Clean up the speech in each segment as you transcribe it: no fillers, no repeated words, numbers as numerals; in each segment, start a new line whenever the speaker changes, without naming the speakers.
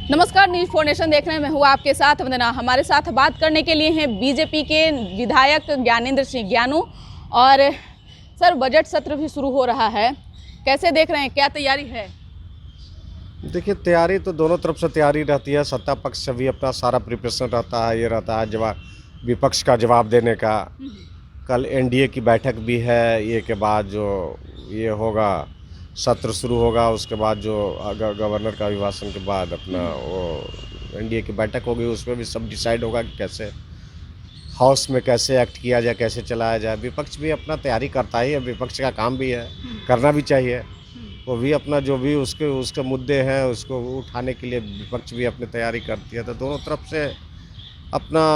नमस्कार, news 4 nation देख रहे हैं। मैं हूँ आपके साथ वंदना। हमारे साथ बात करने के लिए हैं बीजेपी के विधायक ज्ञानेंद्र सिंह ज्ञानू। और सर, बजट सत्र भी शुरू हो रहा है, कैसे देख रहे हैं, क्या तैयारी है?
देखिए, तैयारी तो दोनों तरफ से तैयारी रहती है। सत्ता पक्ष से भी अपना सारा प्रिपरेशन रहता है, ये रहता है जवाब विपक्ष का जवाब देने का। कल एनडीए की बैठक भी है, ये के बाद जो ये होगा सत्र शुरू होगा, उसके बाद जो गवर्नर का अभिभाषण के बाद अपना वो एनडीए की बैठक होगी, उसमें भी सब डिसाइड होगा कि कैसे हाउस में कैसे एक्ट किया जाए, कैसे चलाया जाए। विपक्ष भी अपना तैयारी करता ही है, विपक्ष का काम भी है, करना भी चाहिए। वो भी अपना जो भी उसके मुद्दे हैं उसको उठाने के लिए विपक्ष भी अपनी तैयारी करती है। तो दोनों तरफ से अपना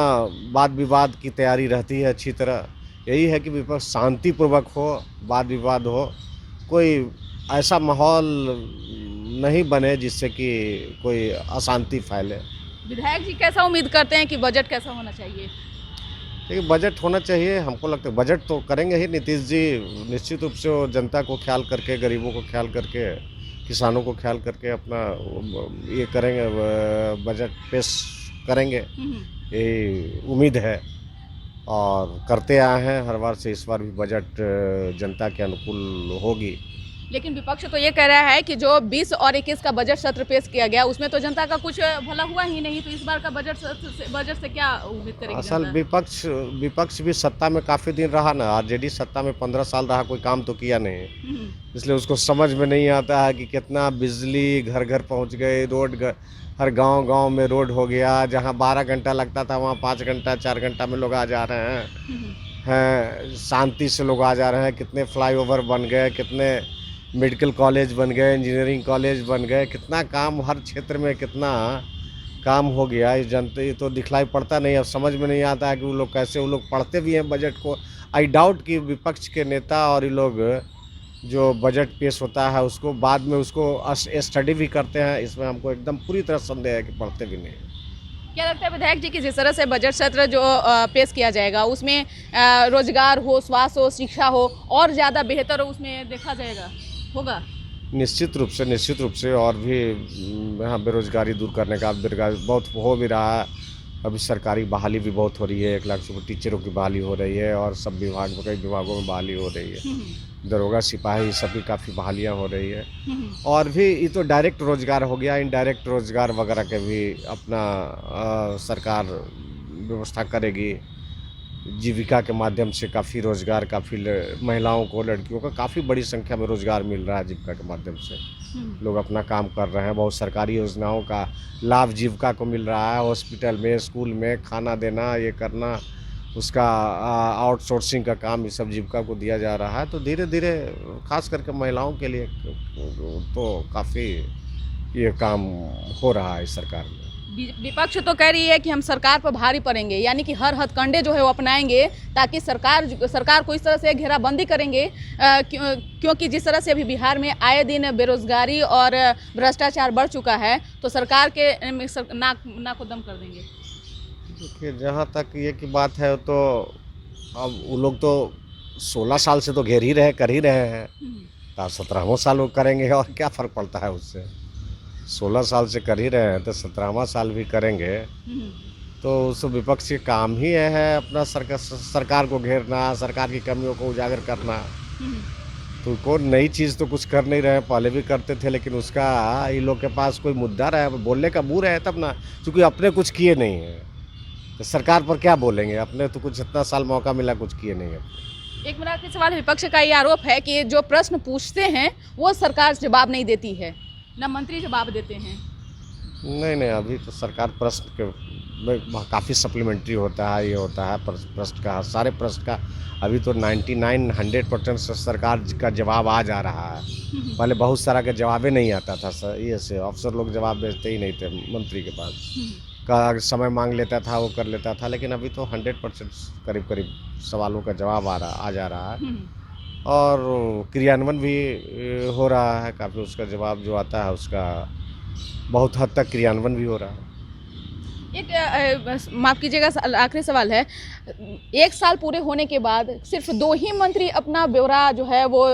वाद विवाद की तैयारी रहती है अच्छी तरह। यही है कि विपक्ष शांतिपूर्वक हो, वाद विवाद हो, कोई ऐसा माहौल नहीं बने जिससे कि कोई अशांति फैले।
विधायक जी कैसा उम्मीद करते हैं कि बजट कैसा होना चाहिए?
देखिए, बजट होना चाहिए, हमको लगता है बजट तो करेंगे ही नीतीश जी। निश्चित रूप से वो जनता को ख्याल करके, गरीबों को ख्याल करके, किसानों को ख्याल करके अपना ये करेंगे, बजट पेश करेंगे, यही उम्मीद है। और करते आए हैं हर बार से, इस बार भी बजट जनता के अनुकूल होगी।
लेकिन विपक्ष तो ये कह रहा है कि जो 20 और 21 का बजट सत्र पेश किया गया उसमें तो जनता का कुछ भला हुआ ही नहीं, तो इस बार का बजट से क्या उम्मीद करेगी
असल
जनता?
विपक्ष भी सत्ता में काफ़ी दिन रहा ना। आरजेडी सत्ता में 15 साल रहा, कोई काम तो किया नहीं। इसलिए उसको समझ में नहीं आता है कि कितना बिजली घर घर पहुंच गई, हर गांव में रोड हो गया। जहां 12 घंटा लगता था वहां 5 घंटा 4 घंटा में लोग आ जा रहे हैं शांति से लोग आ जा रहे हैं। कितने फ्लाईओवर बन गए, कितने मेडिकल कॉलेज बन गए, इंजीनियरिंग कॉलेज बन गए, कितना काम हर क्षेत्र में कितना काम हो गया। इस जनता ये तो दिखलाई पड़ता नहीं। अब समझ में नहीं आता है कि वो लोग कैसे, वो लोग पढ़ते भी हैं बजट को। आई डाउट कि विपक्ष के नेता और ये लोग जो बजट पेश होता है उसको बाद में उसको स्टडी भी करते हैं। इसमें हमको एकदम पूरी तरह संदेह है कि पढ़ते भी नहीं।
क्या लगता है विधायक जी कि जिस तरह से बजट सत्र जो पेश किया जाएगा उसमें रोजगार हो, स्वास्थ्य हो, शिक्षा हो और ज़्यादा बेहतर हो, उसमें देखा जाएगा होगा?
निश्चित रूप से और भी यहाँ बेरोजगारी दूर करने का बेरोजगारी बहुत हो भी रहा है। अभी सरकारी बहाली भी बहुत हो रही है, 1 लाख से ऊपर टीचरों की बहाली हो रही है और सब विभाग में, कई विभागों में बहाली हो रही है। दरोगा सिपाही सभी काफ़ी बहालियाँ हो रही है। और भी ये तो डायरेक्ट रोजगार हो गया, इनडायरेक्ट रोजगार वगैरह के भी अपना सरकार व्यवस्था करेगी। जीविका के माध्यम से काफ़ी रोजगार, काफ़ी महिलाओं को, लड़कियों को काफ़ी बड़ी संख्या में रोजगार मिल रहा है जीविका के माध्यम से। लोग अपना काम कर रहे हैं, बहुत सरकारी योजनाओं का लाभ जीविका को मिल रहा है। हॉस्पिटल में, स्कूल में खाना देना, ये करना, उसका आउटसोर्सिंग का काम, ये सब जीविका को दिया जा रहा है। तो धीरे धीरे खास करके महिलाओं के लिए तो काफ़ी ये काम हो रहा है सरकार में।
विपक्ष तो कह रही है कि हम सरकार पर भारी पड़ेंगे, यानी कि हर हथकंडे जो है वो अपनाएंगे ताकि सरकार को इस तरह से घेराबंदी करेंगे, क्योंकि जिस तरह से अभी बिहार में आए दिन बेरोजगारी और भ्रष्टाचार बढ़ चुका है तो सरकार के नाक को दम कर देंगे।
देखिए, जहाँ तक ये की बात है तो अब वो लोग तो 16 साल से तो घेर ही रहे, कर ही रहे हैं। तो 17वां साल वो करेंगे और क्या फ़र्क पड़ता है उससे। 16 साल से कर ही रहे हैं तो 17वां साल भी करेंगे। तो उस विपक्ष के काम ही है अपना सरकार को घेरना, सरकार की कमियों को उजागर करना। तो कोई नई चीज़ तो कुछ कर नहीं रहे, पहले भी करते थे, लेकिन उसका इन लोग के पास कोई मुद्दा रहे, बोलने का मुँह रहे तब ना। क्योंकि अपने कुछ किए नहीं हैं तो सरकार पर क्या बोलेंगे, अपने तो कुछ इतना साल मौका मिला, कुछ किए नहीं है।
एक मेरा आखिरी सवाल, विपक्ष का ये आरोप है कि जो प्रश्न पूछते हैं वो सरकार जवाब नहीं देती है, न मंत्री जवाब देते हैं।
नहीं, अभी तो सरकार प्रश्न के काफ़ी सप्लीमेंट्री होता है, ये होता है प्रश्न का, सारे प्रश्न का अभी तो 99-100% सरकार का जवाब आ जा रहा है। पहले बहुत सारा का जवाब नहीं आता था सर, ये से अफसर लोग जवाब भेजते ही नहीं थे मंत्री के पास। का समय मांग लेता था, वो कर लेता था, लेकिन अभी तो 100% करीब सवालों का जवाब आ जा रहा है। और क्रियान्वयन भी हो रहा है काफ़ी, उसका जवाब जो आता है उसका बहुत हद तक क्रियान्वयन भी हो रहा है।
एक माफ़ कीजिएगा, आखिरी सवाल है, एक साल पूरे होने के बाद सिर्फ 2 ही मंत्री अपना ब्यौरा जो है वो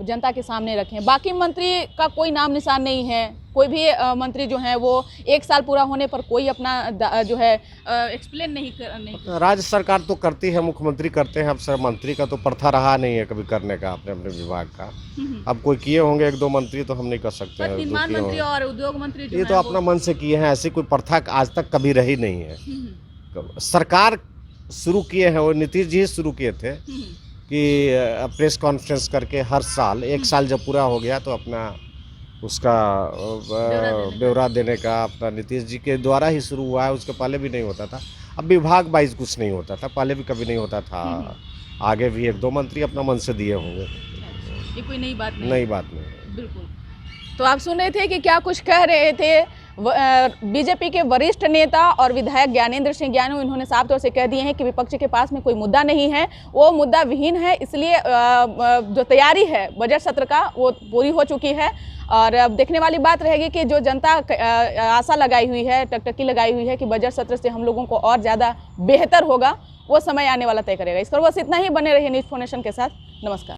जनता के सामने रखें, बाकी मंत्री का कोई नाम निशान नहीं है। कोई भी मंत्री जो है वो एक साल पूरा होने पर कोई अपना जो है एक्सप्लेन नहीं
राज्य सरकार तो करती है, मुख्यमंत्री करते हैं। अब सर मंत्री का तो प्रथा रहा नहीं है कभी करने का अपने अपने विभाग का। अब कोई किए होंगे 1-2 मंत्री तो हम नहीं कर सकते
पर
हैं।
निर्माण मंत्री और उद्योग मंत्री जो
ये
है
तो अपना मन से किए हैं, ऐसी कोई प्रथा आज तक कभी रही नहीं है। सरकार शुरू किए हैं, वो नीतीश जी शुरू किए थे कि प्रेस कॉन्फ्रेंस करके हर साल 1 साल जब पूरा हो गया तो अपना उसका ब्यौरा देने का अपना नीतीश जी के द्वारा ही शुरू हुआ है। उसके पहले भी नहीं होता था। अब विभाग वाइज कुछ नहीं होता था, पहले भी कभी नहीं होता था। आगे भी 1-2 मंत्री अपना मन से दिए होंगे,
ये कोई नई बात नहीं।
नई बात नहीं।
बिल्कुल। तो आप सुन रहे थे कि क्या कुछ कह रहे थे बीजेपी के वरिष्ठ नेता और विधायक ज्ञानेंद्र सिंह ज्ञानू। इन्होंने साफ तौर से कह दिए हैं कि विपक्ष के पास में कोई मुद्दा नहीं है, वो मुद्दा विहीन है। इसलिए जो तैयारी है बजट सत्र का वो पूरी हो चुकी है। और अब देखने वाली बात रहेगी कि जो जनता आशा लगाई हुई है, टकटकी लगाई हुई है कि बजट सत्र से हम लोगों को और ज़्यादा बेहतर होगा, वो समय आने वाला तय करेगा। इस पर बस इतना ही। बने रहिए न्यूज़ 4 नेशन के साथ। नमस्कार।